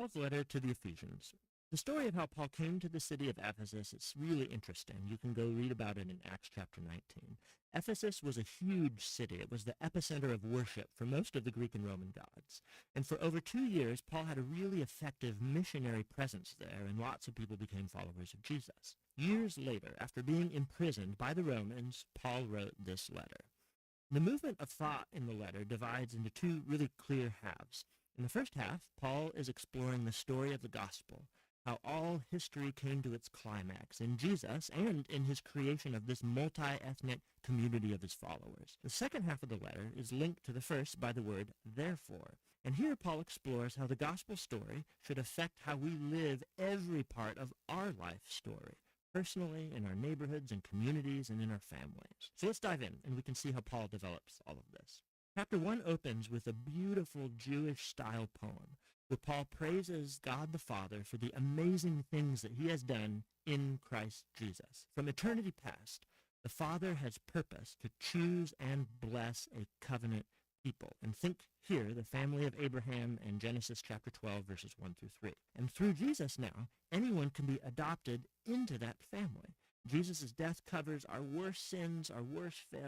Paul's letter to the Ephesians. The story of how Paul came to the city of Ephesus is really interesting. You can go read about it in Acts chapter 19. Ephesus was a huge city. It was the epicenter of worship for most of the Greek and Roman gods. And for over 2 years, Paul had a really effective missionary presence there, and lots of people became followers of Jesus. Years later, after being imprisoned by the Romans, Paul wrote this letter. The movement of thought in the letter divides into two really clear halves. In the first half, Paul is exploring the story of the gospel, how all history came to its climax in Jesus and in his creation of this multi-ethnic community of his followers. The second half of the letter is linked to the first by the word therefore. And here Paul explores how the gospel story should affect how we live every part of our life story, personally, in our neighborhoods and communities, and in our families. So let's dive in, and we can see how Paul develops all of this. Chapter 1 opens with a beautiful Jewish-style poem where Paul praises God the Father for the amazing things that he has done in Christ Jesus. From eternity past, the Father has purposed to choose and bless a covenant people. And think here, the family of Abraham in Genesis chapter 12, verses 1 through 3. And through Jesus now, anyone can be adopted into that family. Jesus' death covers our worst sins, our worst failures,